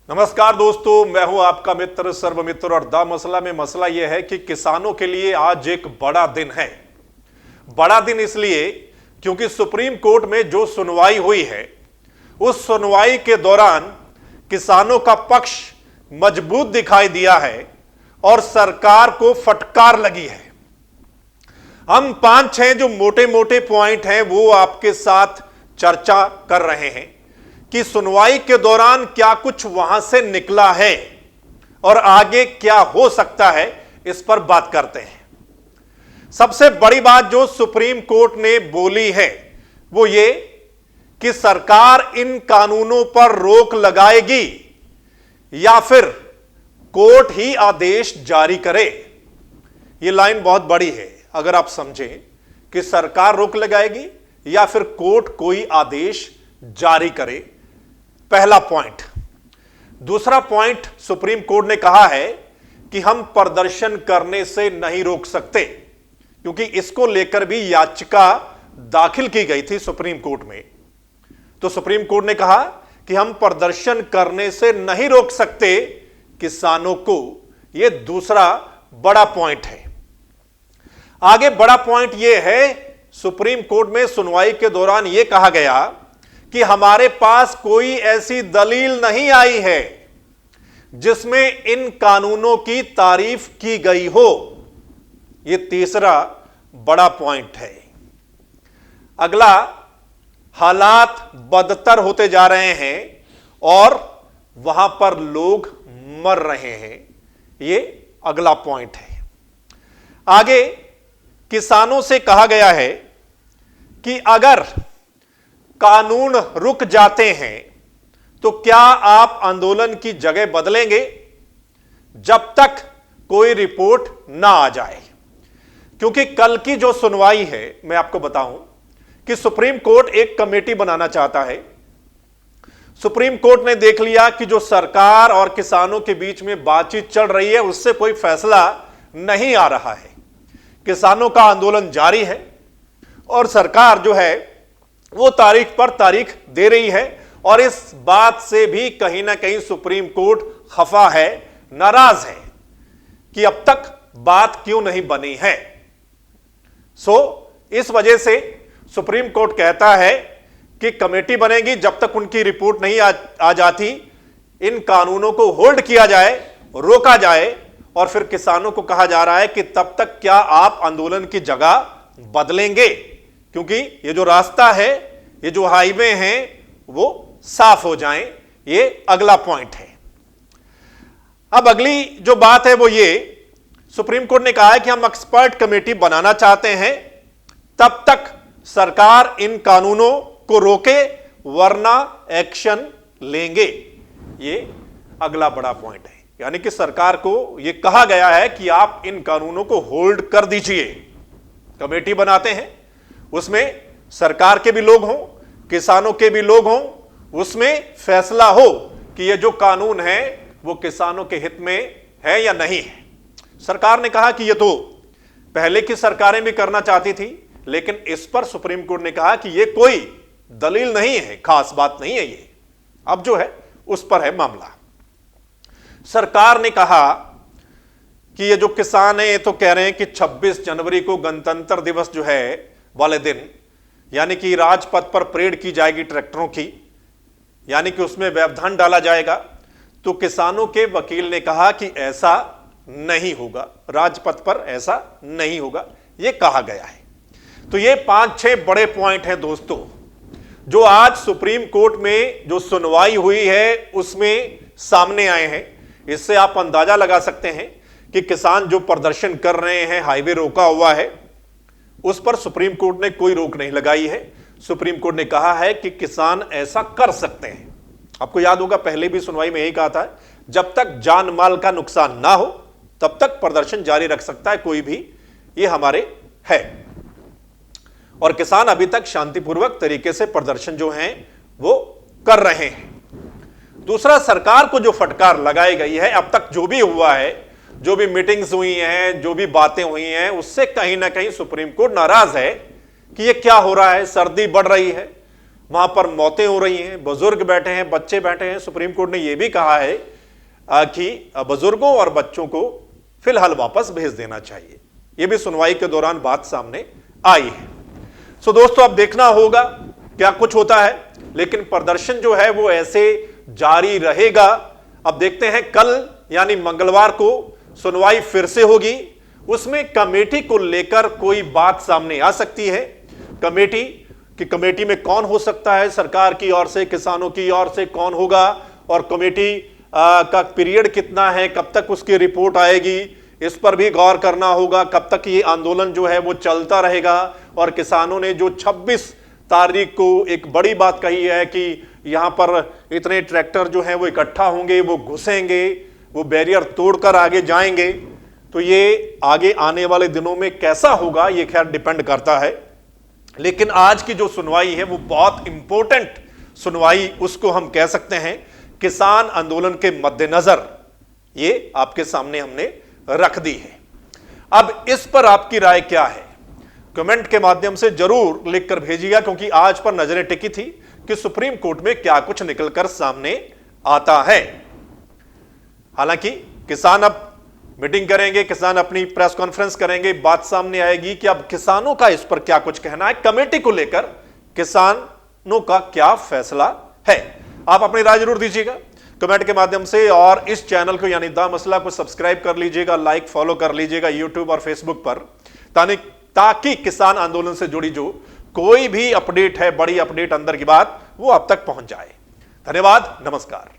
नमस्कार दोस्तों, मैं हूं आपका मित्र सर्वमित्र और द मसला में मसला यह है कि किसानों के लिए आज एक बड़ा दिन है। बड़ा दिन इसलिए क्योंकि सुप्रीम कोर्ट में जो सुनवाई हुई है उस सुनवाई के दौरान किसानों का पक्ष मजबूत दिखाई दिया है और सरकार को फटकार लगी है। हम 5-6 जो मोटे मोटे पॉइंट हैं वो आपके साथ चर्चा कर रहे हैं कि सुनवाई के दौरान क्या कुछ वहां से निकला है और आगे क्या हो सकता है, इस पर बात करते हैं। सबसे बड़ी बात जो सुप्रीम कोर्ट ने बोली है वो ये कि सरकार इन कानूनों पर रोक लगाएगी या फिर कोर्ट ही आदेश जारी करे। यह लाइन बहुत बड़ी है। अगर आप समझें कि सरकार रोक लगाएगी या फिर कोर्ट कोई आदेश जारी करे, पहला पॉइंट। दूसरा पॉइंट, सुप्रीम कोर्ट ने कहा है कि हम प्रदर्शन करने से नहीं रोक सकते, क्योंकि इसको लेकर भी याचिका दाखिल की गई थी सुप्रीम कोर्ट में। तो सुप्रीम कोर्ट ने कहा कि हम प्रदर्शन करने से नहीं रोक सकते किसानों को। यह दूसरा बड़ा पॉइंट है। आगे बड़ा पॉइंट यह है, सुप्रीम कोर्ट में सुनवाई के दौरान यह कहा गया कि हमारे पास कोई ऐसी दलील नहीं आई है जिसमें इन कानूनों की तारीफ की गई हो। यह तीसरा बड़ा पॉइंट है। अगला, हालात बदतर होते जा रहे हैं और वहां पर लोग मर रहे हैं। यह अगला पॉइंट है। आगे किसानों से कहा गया है कि अगर कानून रुक जाते हैं तो क्या आप आंदोलन की जगह बदलेंगे जब तक कोई रिपोर्ट ना आ जाए। क्योंकि कल की जो सुनवाई है, मैं आपको बताऊं कि सुप्रीम कोर्ट एक कमेटी बनाना चाहता है। सुप्रीम कोर्ट ने देख लिया कि जो सरकार और किसानों के बीच में बातचीत चल रही है उससे कोई फैसला नहीं आ रहा है। किसानों का आंदोलन जारी है और सरकार जो है वो तारीख पर तारीख दे रही है और इस बात से भी कहीं ना कहीं सुप्रीम कोर्ट खफा है, नाराज है कि अब तक बात क्यों नहीं बनी है। इस वजह से सुप्रीम कोर्ट कहता है कि कमेटी बनेगी, जब तक उनकी रिपोर्ट नहीं आ जाती इन कानूनों को होल्ड किया जाए, रोका जाए। और फिर किसानों को कहा जा रहा है कि तब तक क्या आप आंदोलन की जगह बदलेंगे, क्योंकि ये जो रास्ता है, ये जो हाईवे हैं, वो साफ हो जाएं। ये अगला पॉइंट है। अब अगली जो बात है वो ये, सुप्रीम कोर्ट ने कहा है कि हम एक्सपर्ट कमेटी बनाना चाहते हैं, तब तक सरकार इन कानूनों को रोके वरना एक्शन लेंगे। ये अगला बड़ा पॉइंट है। यानी कि सरकार को यह कहा गया है कि आप इन कानूनों को होल्ड कर दीजिए। कमेटी बनाते हैं, उसमें सरकार के भी लोग हों, किसानों के भी लोग हों, उसमें फैसला हो कि यह जो कानून है वो किसानों के हित में है या नहीं है। सरकार ने कहा कि यह तो पहले की सरकारें भी करना चाहती थी, लेकिन इस पर सुप्रीम कोर्ट ने कहा कि यह कोई दलील नहीं है, खास बात नहीं है। ये अब जो है उस पर है मामला। सरकार ने कहा कि ये जो किसान है ये तो कह रहे हैं कि 26 जनवरी को गणतंत्र दिवस जो है वाले दिन, यानी कि राजपथ पर परेड की जाएगी ट्रैक्टरों की, यानी कि उसमें व्यवधान डाला जाएगा। तो किसानों के वकील ने कहा कि ऐसा नहीं होगा, राजपथ पर ऐसा नहीं होगा, यह कहा गया है। तो ये 5-6 बड़े पॉइंट हैं दोस्तों, जो आज सुप्रीम कोर्ट में जो सुनवाई हुई है उसमें सामने आए हैं। इससे आप अंदाजा लगा सकते हैं कि किसान जो प्रदर्शन कर रहे हैं, हाईवे रोका हुआ है, उस पर सुप्रीम कोर्ट ने कोई रोक नहीं लगाई है। सुप्रीम कोर्ट ने कहा है कि किसान ऐसा कर सकते हैं। आपको याद होगा पहले भी सुनवाई में यही कहा था, जब तक जान माल का नुकसान ना हो तब तक प्रदर्शन जारी रख सकता है कोई भी, ये हमारे है। और किसान अभी तक शांतिपूर्वक तरीके से प्रदर्शन जो हैं वो कर रहे हैं। दूसरा, सरकार को जो फटकार लगाई गई है, अब तक जो भी हुआ है, जो भी मीटिंग्स हुई हैं, जो भी बातें हुई हैं, उससे कहीं ना कहीं सुप्रीम कोर्ट नाराज है कि ये क्या हो रहा है। सर्दी बढ़ रही है वहां पर मौतें हो रही हैं, बुजुर्ग बैठे हैं, बच्चे बैठे हैं। सुप्रीम कोर्ट ने यह भी कहा है कि बुजुर्गों और बच्चों को फिलहाल वापस भेज देना चाहिए। यह भी सुनवाई के दौरान बात सामने आई है। सो दोस्तों, अब देखना होगा क्या कुछ होता है, लेकिन प्रदर्शन जो है वो ऐसे जारी रहेगा। अब देखते हैं, कल यानी मंगलवार को सुनवाई फिर से होगी। उसमें कमेटी को लेकर कोई बात सामने आ सकती है। कमेटी में कौन हो सकता है, सरकार की ओर से, किसानों की ओर से कौन होगा, और कमेटी का पीरियड कितना है, कब तक उसकी रिपोर्ट आएगी, इस पर भी गौर करना होगा। कब तक ये आंदोलन जो है वो चलता रहेगा। और किसानों ने जो 26 तारीख को एक बड़ी बात कही है कि यहां पर इतने ट्रैक्टर जो हैं वो इकट्ठा होंगे, वो घुसेंगे, वो बैरियर तोड़कर आगे जाएंगे, तो ये आगे आने वाले दिनों में कैसा होगा ये खैर डिपेंड करता है। लेकिन आज की जो सुनवाई है वो बहुत इंपॉर्टेंट सुनवाई उसको हम कह सकते हैं। किसान आंदोलन के मद्देनजर ये आपके सामने हमने रख दी है। अब इस पर आपकी राय क्या है, कमेंट के माध्यम से जरूर लिखकर भेजिएगा, क्योंकि आज पर नजरें टिकी थी कि सुप्रीम कोर्ट में क्या कुछ निकलकर सामने आता है। हालांकि किसान अब मीटिंग करेंगे, किसान अपनी प्रेस कॉन्फ्रेंस करेंगे, बात सामने आएगी कि अब किसानों का इस पर क्या कुछ कहना है, कमेटी को लेकर किसानों का क्या फैसला है। आप अपनी राय जरूर दीजिएगा कमेंट के माध्यम से, और इस चैनल को यानी द मसला को सब्सक्राइब कर लीजिएगा, लाइक फॉलो कर लीजिएगा यूट्यूब और फेसबुक पर, ताकि किसान आंदोलन से जुड़ी जो कोई भी अपडेट है, बड़ी अपडेट अंदर की बात, वो आप तक पहुंच जाए। धन्यवाद, नमस्कार।